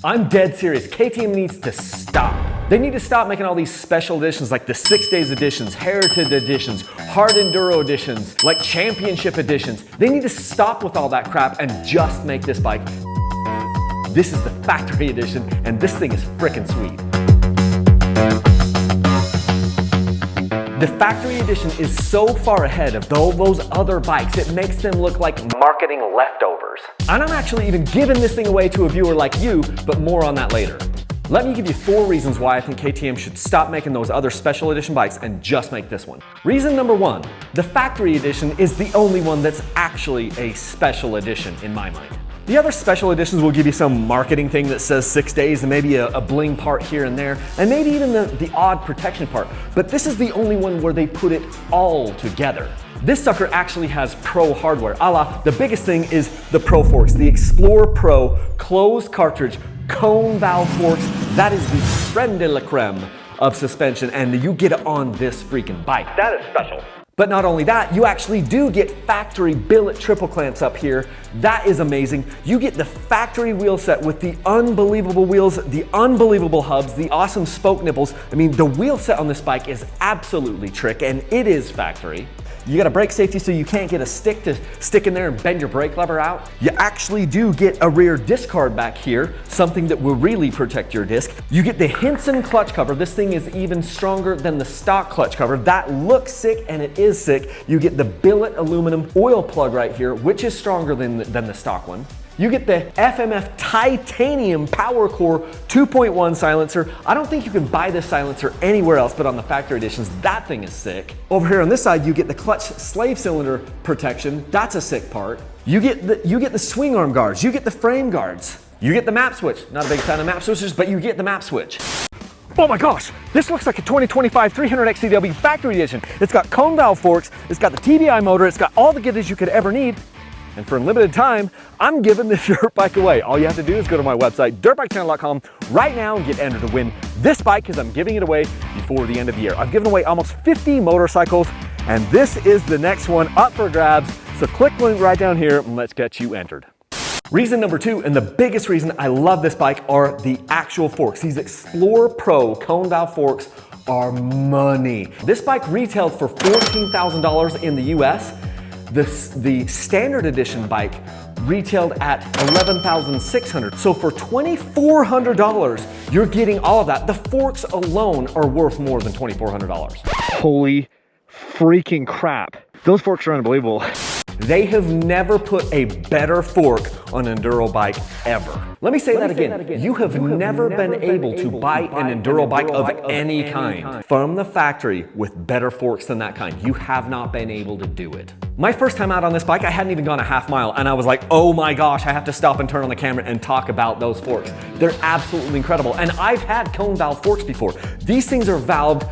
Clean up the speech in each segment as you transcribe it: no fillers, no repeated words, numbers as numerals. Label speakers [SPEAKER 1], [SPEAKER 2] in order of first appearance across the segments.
[SPEAKER 1] I'm dead serious. KTM needs to stop. They need to stop making all these special editions like the 6 Days editions, Heritage editions, Hard Enduro editions, like Championship editions. They need to stop with all that crap and just make this bike. This is the factory edition, and this thing is frickin' sweet. The factory edition is so far ahead of those other bikes, it makes them look like marketing leftovers. And I'm actually even giving this thing away to a viewer like you, but more on that later. Let me give you 4 reasons why I think KTM should stop making those other special edition bikes and just make this one. Reason number 1, the factory edition is the only one that's actually a special edition in my mind. The other special editions will give you some marketing thing that says 6 days and maybe a bling part here and there, and maybe even the odd protection part. But this is the only one where they put it all together. This sucker actually has pro hardware, a la the biggest thing is the Pro Forks, the Xplor Pro closed cartridge cone valve forks. That is the creme de la creme of suspension, and you get it on this freaking bike. That is special. But not only that, you actually do get factory billet triple clamps up here. That is amazing. You get the factory wheel set with the unbelievable wheels, the unbelievable hubs, the awesome spoke nipples. I mean, the wheel set on this bike is absolutely trick, and it is factory. You got a brake safety so you can't get a stick to stick in there and bend your brake lever out. You actually do get a rear disc guard back here, something that will really protect your disc. You get the Hinson clutch cover. This thing is even stronger than the stock clutch cover. That looks sick, and it is sick. You get the billet aluminum oil plug right here, which is stronger than the stock one. You get the FMF titanium power core 2.1 silencer. I don't think you can buy this silencer anywhere else but on the factory editions. That thing is sick. Over here on this side, you get the clutch slave cylinder protection. That's a sick part. You get the swing arm guards. You get the frame guards. You get the map switch. Not a big fan of map switches, but you get the map switch. Oh my gosh, this looks like a 2025 300 XCW factory edition. It's got cone valve forks, it's got the TBI motor, it's got all the goodies you could ever need. And for a limited time, I'm giving this dirt bike away. All you have to do is go to my website, dirtbikechannel.com, right now and get entered to win this bike because I'm giving it away before the end of the year. I've given away almost 50 motorcycles, and this is the next one up for grabs. So click the link right down here and let's get you entered. Reason number 2, and the biggest reason I love this bike, are the actual forks. These Xplor Pro cone valve forks are money. This bike retailed for $14,000 in the US. The standard edition bike retailed at $11,600. So for $2,400, you're getting all of that. The forks alone are worth more than $2,400. Holy freaking crap. Those forks are unbelievable. They have never put a better fork on an enduro bike ever. Let me say that again. You have never been able to buy an enduro bike of any kind from the factory with better forks than that kind. You have not been able to do it. My first time out on this bike, I hadn't even gone a half mile, and I was like, oh my gosh, I have to stop and turn on the camera and talk about those forks. They're absolutely incredible. And I've had cone valve forks before. These things are valved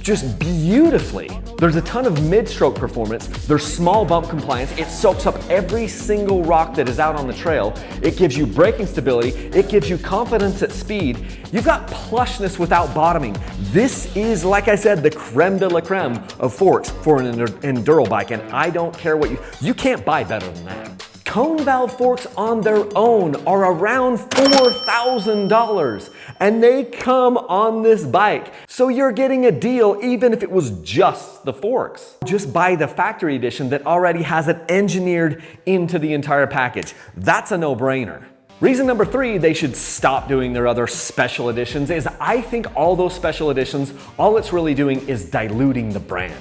[SPEAKER 1] just beautifully. There's a ton of mid-stroke performance. There's small bump compliance. It soaks up every single rock that is out on the trail. It gives you braking stability. It gives you confidence at speed. You've got plushness without bottoming. This is, like I said, the creme de la creme of forks for an enduro bike, and I don't care what you can't buy better than that. Cone valve forks on their own are around $4,000, and they come on this bike. So you're getting a deal even if it was just the forks. Just buy the factory edition that already has it engineered into the entire package. That's a no-brainer. Reason number 3 they should stop doing their other special editions is I think all those special editions, all it's really doing is diluting the brand.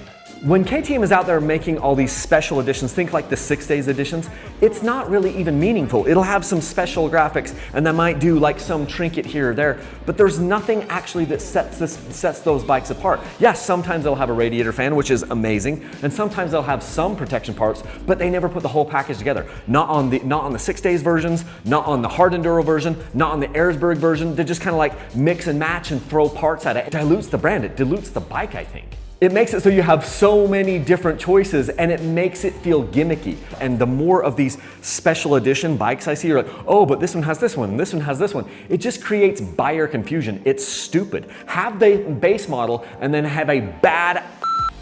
[SPEAKER 1] When KTM is out there making all these special editions, think like the 6 Days editions, it's not really even meaningful. It'll have some special graphics and they might do like some trinket here or there, but there's nothing actually that sets those bikes apart. Yes, sometimes they'll have a radiator fan, which is amazing, and sometimes they'll have some protection parts, but they never put the whole package together. Not on the 6 Days versions, not on the hard enduro version, not on the Erzberg version. They just kind of like mix and match and throw parts at it. It dilutes the brand, it dilutes the bike, I think. It makes it so you have so many different choices, and it makes it feel gimmicky. And the more of these special edition bikes I see, you're like, oh, but this one has this one, and this one has this one. It just creates buyer confusion. It's stupid. Have the base model and then have a bad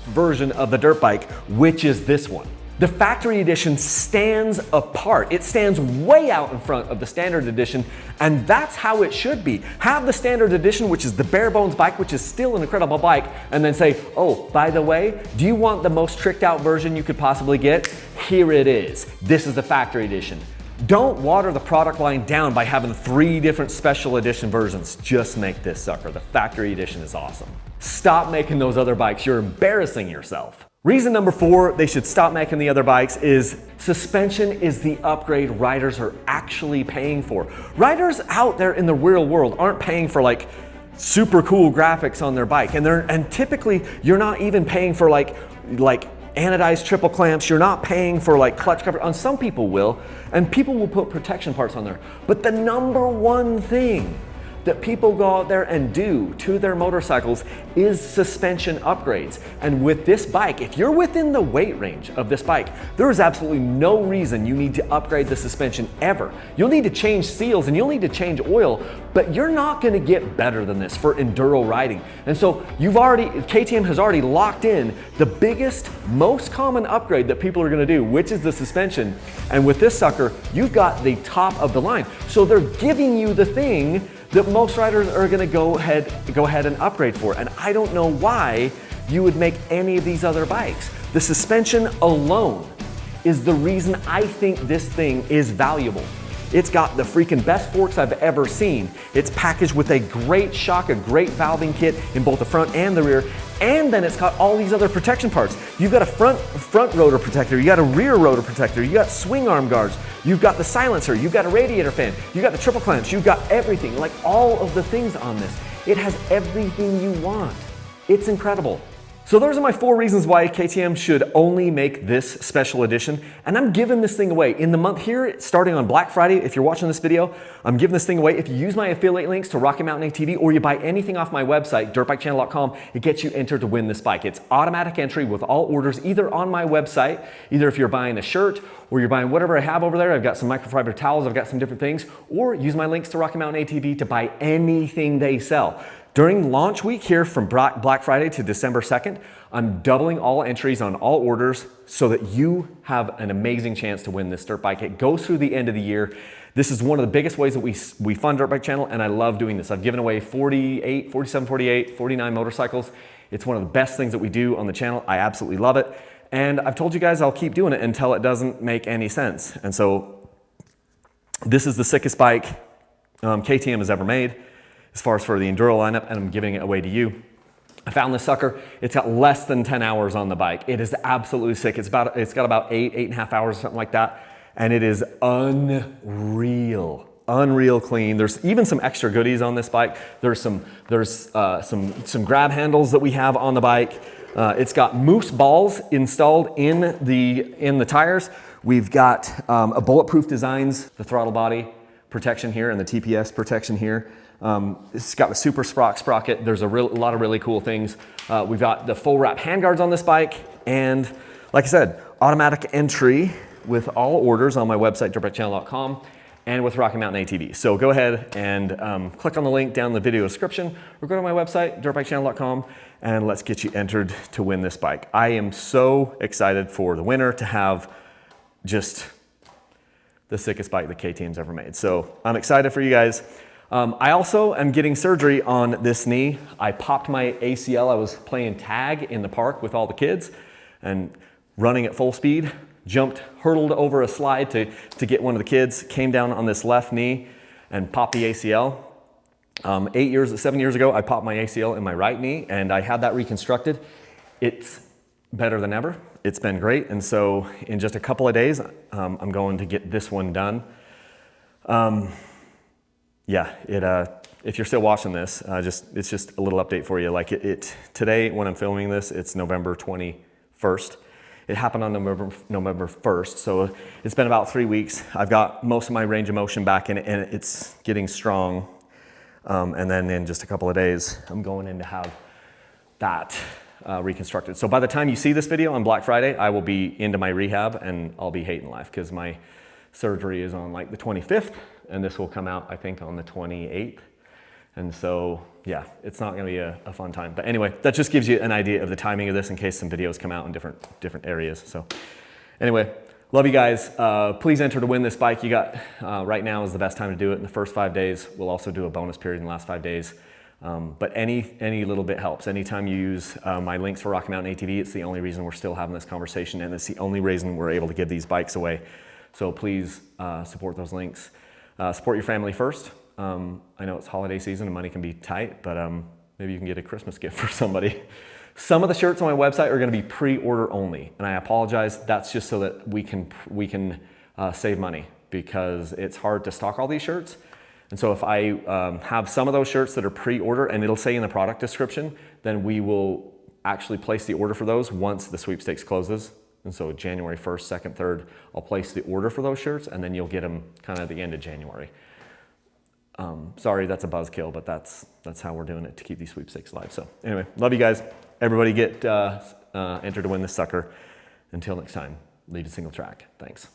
[SPEAKER 1] version of the dirt bike, which is this one. The factory edition stands apart. It stands way out in front of the standard edition, and that's how it should be. Have the standard edition, which is the bare bones bike, which is still an incredible bike, and then say, oh, by the way, do you want the most tricked out version you could possibly get? Here it is. This is the factory edition. Don't water the product line down by having 3 different special edition versions. Just make this sucker. The factory edition is awesome. Stop making those other bikes. You're embarrassing yourself. Reason number 4 they should stop making the other bikes is suspension is the upgrade riders are actually paying for. Riders out there in the real world aren't paying for like super cool graphics on their bike, and typically you're not even paying for like anodized triple clamps. You're not paying for like clutch cover. On some people will, and people will put protection parts on there. But the number one thing that people go out there and do to their motorcycles is suspension upgrades. And with this bike, if you're within the weight range of this bike, there is absolutely no reason you need to upgrade the suspension ever. You'll need to change seals and you'll need to change oil, but you're not gonna get better than this for enduro riding. And so KTM has already locked in the biggest, most common upgrade that people are gonna do, which is the suspension. And with this sucker, you've got the top of the line. So they're giving you the thing that most riders are gonna go ahead and upgrade for. And I don't know why you would make any of these other bikes. The suspension alone is the reason I think this thing is valuable. It's got the freaking best forks I've ever seen. It's packaged with a great shock, a great valving kit in both the front and the rear. And then it's got all these other protection parts. You've got a front rotor protector, you got a rear rotor protector, you got swing arm guards, you've got the silencer, you've got a radiator fan, you got the triple clamps, you've got everything, like all of the things on this. It has everything you want. It's incredible. So those are my 4 reasons why KTM should only make this special edition. And I'm giving this thing away in the month here, starting on Black Friday. If you're watching this video, I'm giving this thing away. If you use my affiliate links to Rocky Mountain ATV or you buy anything off my website, dirtbikechannel.com, it gets you entered to win this bike. It's automatic entry with all orders, either on my website, either if you're buying a shirt or you're buying whatever I have over there. I've got some microfiber towels, I've got some different things, or use my links to Rocky Mountain ATV to buy anything they sell. During launch week here from Black Friday to December 2nd, I'm doubling all entries on all orders so that you have an amazing chance to win this dirt bike. It goes through the end of the year. This is one of the biggest ways that we fund Dirt Bike Channel, and I love doing this. I've given away 48, 47, 48, 49 motorcycles. It's one of the best things that we do on the channel. I absolutely love it. And I've told you guys I'll keep doing it until it doesn't make any sense. And so this is the sickest bike KTM has ever made as far as for the enduro lineup, and I'm giving it away to you. I found this sucker. It's got less than 10 hours on the bike. It is absolutely sick. It's got about 8.5 hours or something like that. And it is unreal clean. There's even some extra goodies on this bike. There's some grab handles that we have on the bike. It's got moose balls installed in the tires. We've got a bulletproof designs, the throttle body protection here and the TPS protection here. It's got the super sprocket. There's a lot of really cool things. We've got the full wrap handguards on this bike, and like I said, automatic entry with all orders on my website, dirtbikechannel.com, and with Rocky Mountain ATV. So go ahead and click on the link down in the video description, or go to my website, dirtbikechannel.com, and let's get you entered to win this bike. I am so excited for the winner to have just the sickest bike that KTM's ever made. So I'm excited for you guys. I also am getting surgery on this knee. I popped my ACL. I was playing tag in the park with all the kids and running at full speed, hurtled over a slide to get one of the kids, came down on this left knee and popped the ACL. 7 years ago, I popped my ACL in my right knee and I had that reconstructed. It's better than ever. It's been great. And so in just a couple of days, I'm going to get this one done. Yeah, if you're still watching this, it's just a little update for you. Like today, when I'm filming this, it's November 21st. It happened on November 1st, so it's been about 3 weeks. I've got most of my range of motion back in it, and it's getting strong. And then in just a couple of days, I'm going in to have that reconstructed. So by the time you see this video on Black Friday, I will be into my rehab, and I'll be hating life because my surgery is on like the 25th. And this will come out, I think, on the 28th. And so, yeah, it's not gonna be a fun time. But anyway, that just gives you an idea of the timing of this in case some videos come out in different areas. So Anyway, love you guys. Please enter to win this bike. You got, right now is the best time to do it in the first 5 days. We'll also do a bonus period in the last 5 days. But any little bit helps. Anytime you use my links for Rocky Mountain ATV, it's the only reason we're still having this conversation, and it's the only reason we're able to give these bikes away. So please support those links. Support your family first. I know it's holiday season and money can be tight, but maybe you can get a Christmas gift for somebody. Some of the shirts on my website are going to be pre-order only, and I apologize. That's just so that we can save money, because it's hard to stock all these shirts. And so if I have some of those shirts that are pre-order, and it'll say in the product description, then we will actually place the order for those once the sweepstakes closes. And so January 1st, 2nd, 3rd, I'll place the order for those shirts, and then you'll get them kind of at the end of January. Sorry, that's a buzzkill, but that's how we're doing it to keep these sweepstakes alive. So anyway, love you guys. Everybody get entered to win this sucker. Until next time, lead a single track. Thanks.